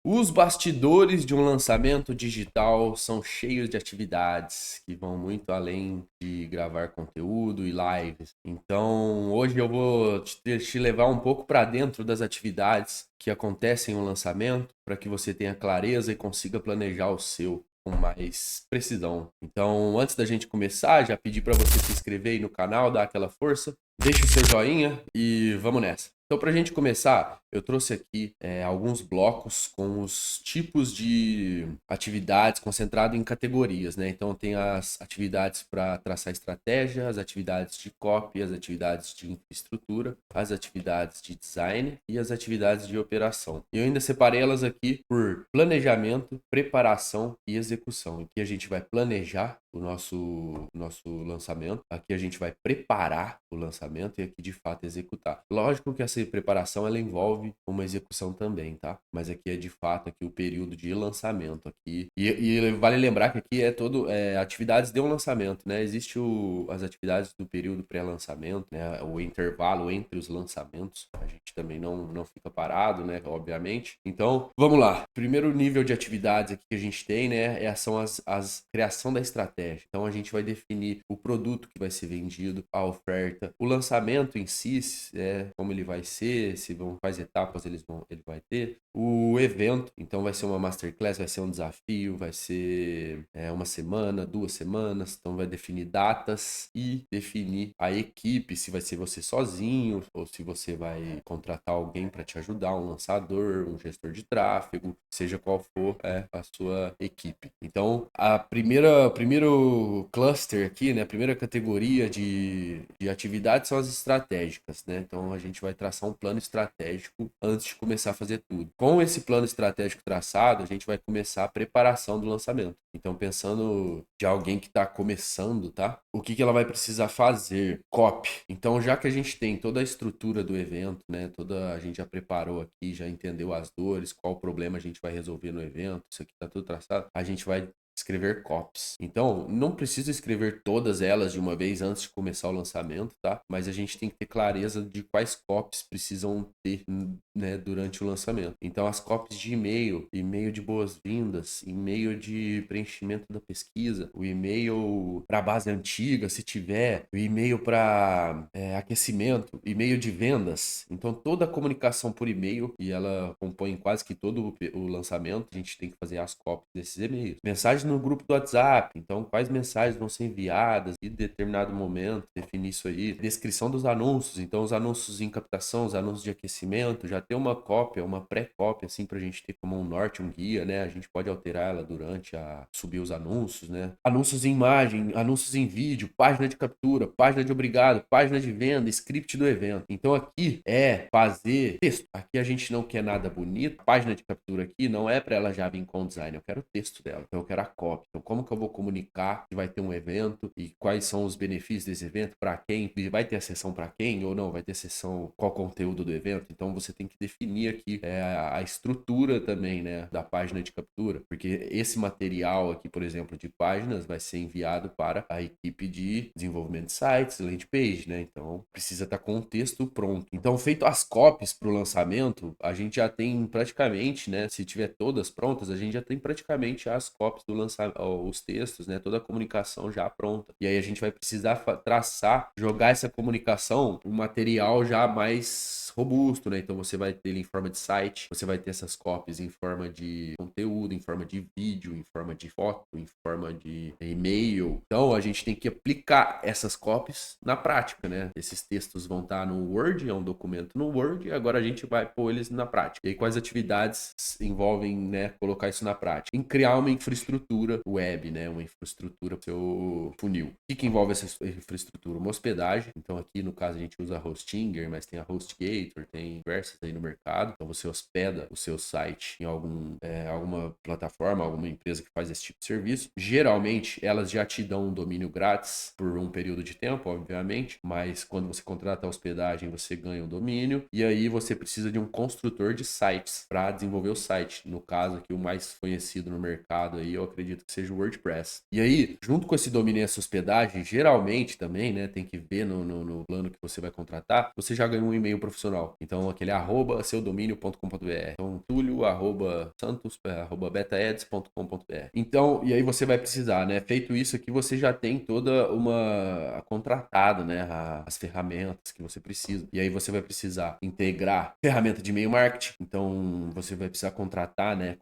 Os bastidores de um lançamento digital são cheios de atividades que vão muito além de gravar conteúdo e lives. Então, hoje eu vou te levar um pouco para dentro das atividades que acontecem no lançamento, para que você tenha clareza e consiga planejar o seu com mais precisão. Então, antes da gente começar, já pedi para você se inscrever aí no canal, dar aquela força, deixa o seu joinha e vamos nessa. Então, para a gente começar, eu trouxe aqui alguns blocos com os tipos de atividades concentrado em categorias, né? Então, tem as atividades para traçar estratégia, as atividades de copy, as atividades de infraestrutura, as atividades de design e as atividades de operação. E eu ainda separei elas aqui por planejamento, preparação e execução. Aqui a gente vai planejar o nosso lançamento, aqui a gente vai preparar o lançamento e aqui de fato executar. Lógico que essa preparação ela envolve uma execução também, tá? Mas aqui é de fato aqui o período de lançamento aqui. E vale lembrar que aqui é todo atividades de um lançamento, né? Existe as atividades do período pré-lançamento, né? O intervalo entre os lançamentos. A gente também não fica parado, né? Obviamente. Então, vamos lá. Primeiro nível de atividades aqui que a gente tem, né? São as criação da estratégia. Então, a gente vai definir o produto que vai ser vendido, a oferta, o lançamento em si, como ele vai ser, quais etapas ele vai ter, o evento, então vai ser uma masterclass, vai ser um desafio, vai ser uma semana, 2 semanas, então vai definir datas e definir a equipe, se vai ser você sozinho ou se você vai contratar alguém para te ajudar, um lançador, um gestor de tráfego, seja qual for a sua equipe. Então, primeiro cluster aqui, né, a primeira categoria de atividades são as estratégicas, né? Então, a gente vai traçar um plano estratégico antes de começar a fazer tudo. Com esse plano estratégico traçado, a gente vai começar a preparação do lançamento. Então, pensando de alguém que está começando, tá? O que ela vai precisar fazer? Copy. Então, já que a gente tem toda a estrutura do evento, né? A gente já preparou aqui, já entendeu as dores, qual o problema a gente vai resolver no evento, isso aqui tá tudo traçado, a gente vai escrever copies. Então, não precisa escrever todas elas de uma vez antes de começar o lançamento, tá? Mas a gente tem que ter clareza de quais copies precisam ter, né, durante o lançamento. Então, as copies de e-mail de boas-vindas, e-mail de preenchimento da pesquisa, o e-mail para base antiga, se tiver, o e-mail para aquecimento, e-mail de vendas. Então, toda a comunicação por e-mail, e ela compõe quase que todo o lançamento, a gente tem que fazer as copies desses e-mails. Mensagens no grupo do WhatsApp, então quais mensagens vão ser enviadas em determinado momento, definir isso aí. Descrição dos anúncios, então os anúncios em captação, os anúncios de aquecimento, já tem uma cópia, uma pré-cópia, assim, pra gente ter como um norte, um guia, né? A gente pode alterar ela durante a subir os anúncios, né? Anúncios em imagem, anúncios em vídeo, página de captura, página de obrigado, página de venda, script do evento. Então aqui é fazer texto. Aqui a gente não quer nada bonito. A página de captura aqui não é para ela já vir com design, eu quero o texto dela. Então eu quero a copy. Então como que eu vou comunicar que vai ter um evento e quais são os benefícios desse evento, para quem, vai ter a sessão para quem ou não, vai ter sessão, qual conteúdo do evento. Então você tem que definir aqui a estrutura também, né, da página de captura, porque esse material aqui, por exemplo, de páginas vai ser enviado para a equipe de desenvolvimento de sites, landing page, né? Então precisa estar com o texto pronto. Então, feito as copies para o lançamento, a gente já tem praticamente, né? Se tiver todas prontas, a gente já tem praticamente as copies do lançamento, os textos, né? Toda a comunicação já pronta. E aí a gente vai precisar traçar, jogar essa comunicação, um material já mais robusto, né? Então você vai ter ele em forma de site, você vai ter essas copies em forma de conteúdo, em forma de vídeo, em forma de foto, em forma de e-mail. Então a gente tem que aplicar essas copies na prática, né? Esses textos vão estar no Word, é um documento no Word, e agora a gente vai pôr eles na prática. E aí, quais atividades envolvem, né, colocar isso na prática? Em criar uma infraestrutura web, né? Uma infraestrutura para o seu funil. O que envolve essa infraestrutura? Uma hospedagem. Então aqui no caso a gente usa a Hostinger, mas tem a HostGator, tem diversas aí no mercado. Então você hospeda o seu site em alguma plataforma, alguma empresa que faz esse tipo de serviço. Geralmente elas já te dão um domínio grátis por um período de tempo, obviamente, mas quando você contrata a hospedagem você ganha um domínio e aí você precisa de um construtor de sites para desenvolver o site. No caso aqui o mais conhecido no mercado aí, eu acredito acredito que seja o WordPress. E aí, junto com esse domínio e essa hospedagem, geralmente também, né, tem que ver no plano que você vai contratar, você já ganha um e-mail profissional. Então, aquele @seudomínio.com.br. Então, tulio@santos@betaeds.com.br. Então, e aí você vai precisar, né, feito isso aqui, você já tem toda uma contratada, né, as ferramentas que você precisa. E aí você vai precisar integrar ferramenta de e-mail marketing. Então, você vai precisar contratar, né,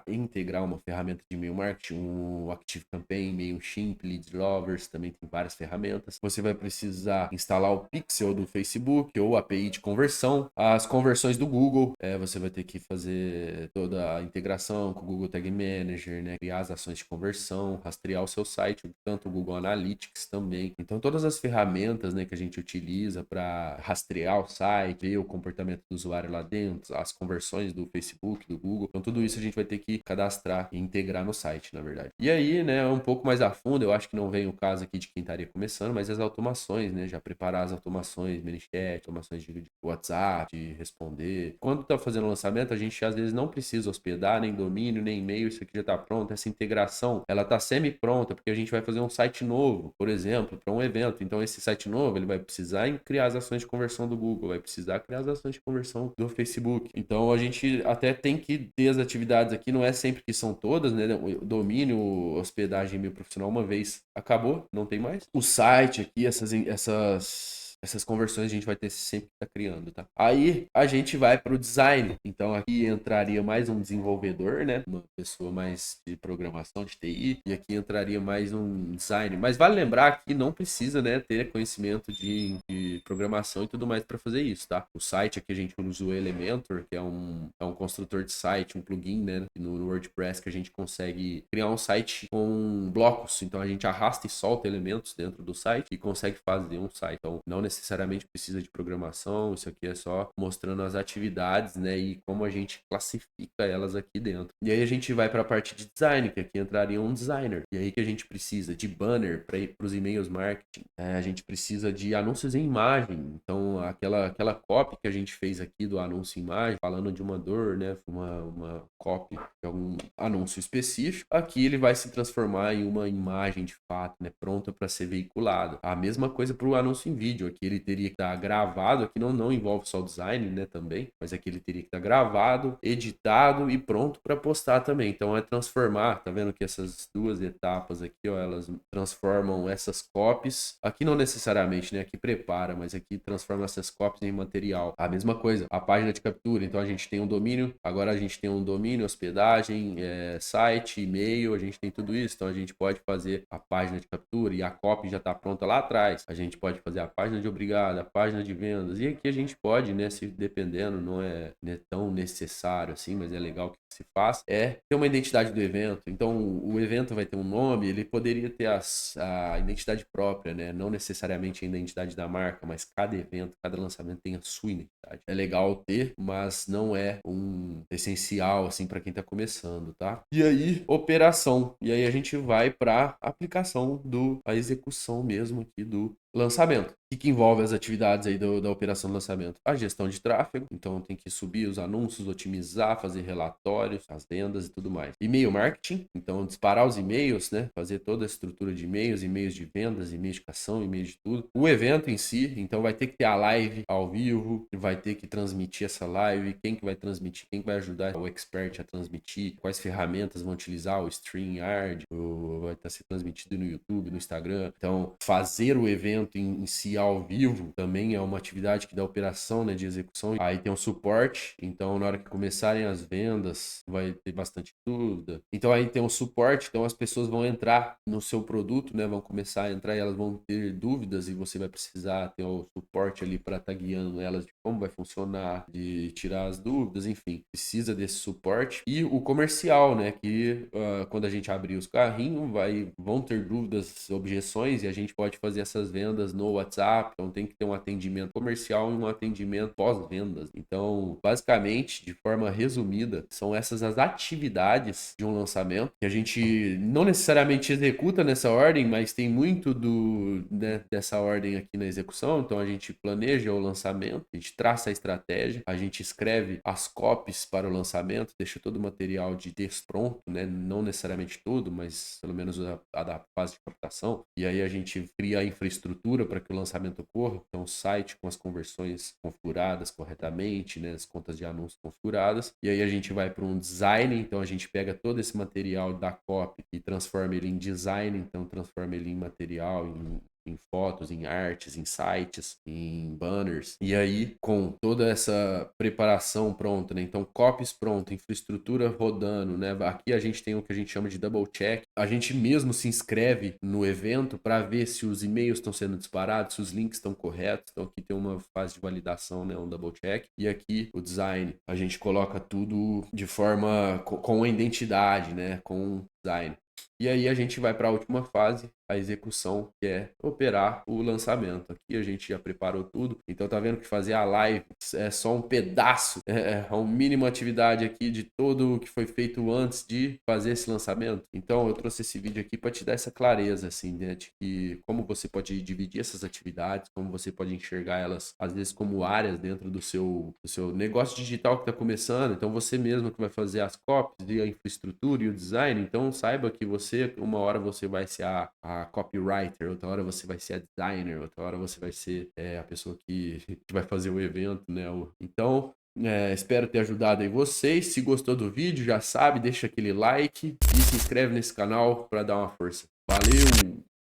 e integrar uma ferramenta de e-mail marketing, um ActiveCampaign, MailChimp, Lead Lovers, também tem várias ferramentas. Você vai precisar instalar o Pixel do Facebook ou API de conversão, as conversões do Google, você vai ter que fazer toda a integração com o Google Tag Manager, né, criar as ações de conversão, rastrear o seu site, tanto o Google Analytics também. Então, todas as ferramentas, né, que a gente utiliza para rastrear o site, ver o comportamento do usuário lá dentro, as conversões do Facebook, do Google. Então, tudo isso a gente vai ter que cadastrar e integrar no site, na verdade. E aí, né, um pouco mais a fundo, eu acho que não vem o caso aqui de quem estaria começando, mas as automações, né, já preparar as automações, ManyChat, automações de WhatsApp, de responder. Quando tá fazendo o lançamento, a gente às vezes não precisa hospedar nem domínio, nem e-mail, isso aqui já tá pronto. Essa integração, ela tá semi-pronta, porque a gente vai fazer um site novo, por exemplo, para um evento. Então, esse site novo, ele vai precisar criar as ações de conversão do Google, vai precisar criar as ações de conversão do Facebook. Então, a gente até tem que ter as atividades aqui, não é sempre que são todas, né? O domínio, hospedagem, e-mail profissional, uma vez acabou, não tem mais. O site aqui, essas conversões a gente vai ter sempre que estar criando, tá? Aí a gente vai para o design. Então aqui entraria mais um desenvolvedor, né? Uma pessoa mais de programação, de TI. E aqui entraria mais um design. Mas vale lembrar que não precisa, né, ter conhecimento de programação e tudo mais para fazer isso, tá? O site aqui a gente usa o Elementor, que é um construtor de site, um plugin, né? No WordPress que a gente consegue criar um site com blocos. Então a gente arrasta e solta elementos dentro do site e consegue fazer um site. Então não necessariamente precisa de programação, isso aqui é só mostrando as atividades, né, e como a gente classifica elas aqui dentro. E aí a gente vai para a parte de design, que aqui entraria um designer. E aí que a gente precisa de banner para os e-mails marketing. A gente precisa de anúncios em imagem. Então aquela copy que a gente fez aqui do anúncio em imagem, falando de uma dor, né, uma copy de algum anúncio específico, aqui ele vai se transformar em uma imagem de fato, né, pronta para ser veiculada. A mesma coisa para o anúncio em vídeo. Aqui ele teria que estar gravado, aqui não envolve só o design, né, também, mas aqui ele teria que estar gravado, editado e pronto para postar também. Então é transformar, tá vendo que essas duas etapas aqui, ó, elas transformam essas copies, aqui não necessariamente, né, aqui prepara, mas aqui transforma essas copies em material. A mesma coisa, a página de captura, então a gente tem um domínio, agora a gente tem um domínio, hospedagem, site, e-mail, a gente tem tudo isso, então a gente pode fazer a página de captura e a copy já está pronta lá atrás, a gente pode fazer a página de obrigado, a página de vendas, e aqui a gente pode, né, se dependendo, não é tão necessário assim, mas é legal que se faça, ter uma identidade do evento. Então o evento vai ter um nome, ele poderia ter a identidade própria, né, não necessariamente a identidade da marca, mas cada evento, cada lançamento tem a sua identidade. É legal ter, mas não é um essencial assim para quem está começando, tá? E aí, operação. E aí a gente vai para aplicação a execução mesmo aqui do lançamento. O que envolve as atividades aí da operação do lançamento? A gestão de tráfego, então tem que subir os anúncios, otimizar, fazer relatórios, as vendas e tudo mais. E-mail marketing, então disparar os e-mails, né? Fazer toda a estrutura de e-mails, e-mails de vendas, e-mails de cação, e-mails de tudo. O evento em si, então vai ter que ter a live ao vivo, vai ter que transmitir essa live, quem que vai transmitir, quem que vai ajudar o expert a transmitir, quais ferramentas vão utilizar, o StreamYard, vai estar sendo transmitido no YouTube, no Instagram. Então, fazer o evento em si ao vivo também é uma atividade que dá operação, né, de execução. Aí tem o suporte, então na hora que começarem as vendas vai ter bastante dúvida. Então aí tem o suporte, então as pessoas vão entrar no seu produto, né, vão começar a entrar e elas vão ter dúvidas e você vai precisar ter o suporte ali para estar guiando elas de como vai funcionar, de tirar as dúvidas, enfim, precisa desse suporte. E o comercial, né, que quando a gente abrir os carrinhos vão ter dúvidas, objeções e a gente pode fazer essas vendas no WhatsApp WhatsApp, então tem que ter um atendimento comercial e um atendimento pós-vendas. Então, basicamente, de forma resumida, são essas as atividades de um lançamento que a gente não necessariamente executa nessa ordem, mas tem muito dessa ordem aqui na execução. Então, a gente planeja o lançamento, a gente traça a estratégia, a gente escreve as copies para o lançamento, deixa todo o material de texto pronto, né? Não necessariamente tudo, mas pelo menos a da fase de captação. E aí a gente cria a infraestrutura para que o lançamento ocorra, então o site com as conversões configuradas corretamente, né? As contas de anúncios configuradas. E aí a gente vai para um design, então a gente pega todo esse material da copy e transforma ele em design, então transforma ele em material, em fotos, em artes, em sites, em banners. E aí, com toda essa preparação pronta, né? Então, copies pronto, infraestrutura rodando, né? Aqui a gente tem o que a gente chama de double check. A gente mesmo se inscreve no evento para ver se os e-mails estão sendo disparados, se os links estão corretos. Então, aqui tem uma fase de validação, né? Um double check. E aqui, o design. A gente coloca tudo de forma com a identidade, né? Com design. E aí a gente vai para a última fase, a execução, que é operar o lançamento. Aqui a gente já preparou tudo. Então tá vendo que fazer a live é só um pedaço, é uma mínima atividade aqui de todo o que foi feito antes de fazer esse lançamento. Então eu trouxe esse vídeo aqui para te dar essa clareza, assim, né, de que como você pode dividir essas atividades, como você pode enxergar elas, às vezes, como áreas dentro do seu negócio digital que está começando. Então você mesmo que vai fazer as copies e a infraestrutura e o design, então saiba que uma hora você vai ser a copywriter, outra hora você vai ser a designer, outra hora você vai ser a pessoa que vai fazer o evento, né? Então, espero ter ajudado aí vocês. Se gostou do vídeo, já sabe, deixa aquele like e se inscreve nesse canal para dar uma força. Valeu!